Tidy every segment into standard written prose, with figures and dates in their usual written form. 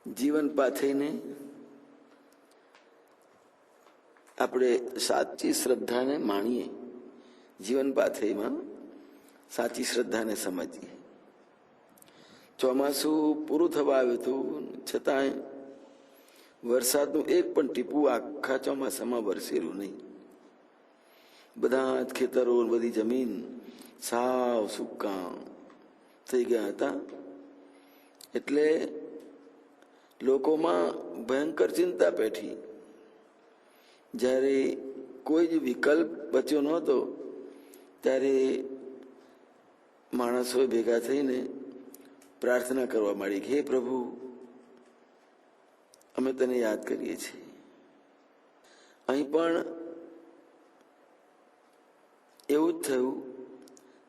જીવન પાથઈને આપણે સાચી શ્રદ્ધાને માણીએ, જીવન પાથેયમાં સાચી શ્રદ્ધાને સમજીએ. ચોમાસું પૂરું થવા આવ્યું હતું, છતાંય વરસાદનું એક પણ ટીપું આખા ચોમાસામાં વરસેલું નહીં. બધા જ ખેતરો, બધી જમીન સાવ સૂકા થઈ ગયા હતા. એટલે લોકોમાં ભયંકર ચિંતા પેઠી. જ્યારે કોઈ જ વિકલ્પ બચ્યો નહોતો, ત્યારે માણસોએ ભેગા થઈને પ્રાર્થના કરવા માંડી કે હે પ્રભુ, અમે તને યાદ કરીએ છીએ. અહીં પણ એવું જ થયું.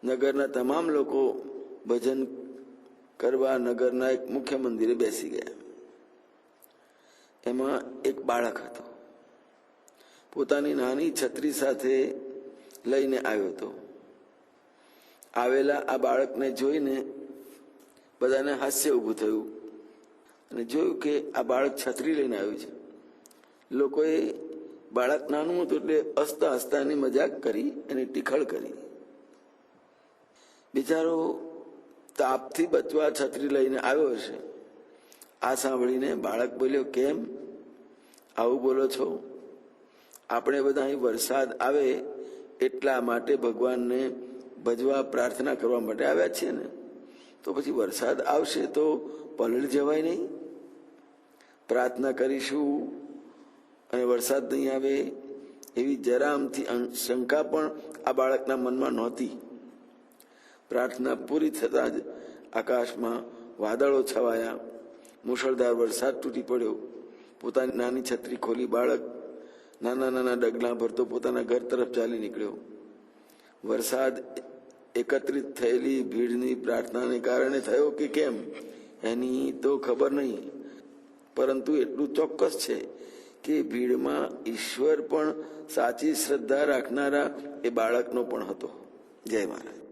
નગરના તમામ લોકો ભજન કરવા નગરના એક મુખ્ય મંદિરે બેસી ગયા. એમાં એક બાળક હતો, પોતાની નાની છત્રી સાથે લઈને આવ્યો હતો. આવેલા આ બાળકને જોઈને બધાને હાસ્ય ઊભું થયું અને જોયું કે આ બાળક છત્રી લઈને આવ્યું છે. લોકોએ બાળક નાનું હતું એટલે હસતા હસતા એની મજાક કરી, એની ટીખળ કરી. બિચારો તાપથી બચવા છત્રી લઈને આવ્યો હશે. આ સાંભળીને બાળક બોલ્યો, કેમ આવું બોલો છો? આપણે બધા અહીં વરસાદ આવે એટલા માટે ભગવાનને ભજવા પ્રાર્થના કરવા માટે આવ્યા છીએ ને, તો પછી વરસાદ આવશે તો પલળી જવાય નહીં? પ્રાર્થના કરીશું અને વરસાદ નહીં આવે એવી જરામથી શંકા પણ આ બાળકના મનમાં નહોતી. પ્રાર્થના પૂરી થતાં જ આકાશમાં વાદળો છવાયા, મુશળધાર વરસાદ તૂટી પડ્યો. પોતાની નાની છત્રી ખોલી બાળક નાના નાના ડગલા ભરતો પોતાના ઘર તરફ ચાલી નીકળ્યો. વરસાદ એકત્રિત થયેલી ભીડની પ્રાર્થનાને કારણે થયો કે કેમ એની તો ખબર નહીં, પરંતુ એટલું ચોક્કસ છે કે ભીડમાં ઈશ્વર પણ સાચી શ્રદ્ધા રાખનારા એ બાળકનો પણ હતો. જય મહારાજ.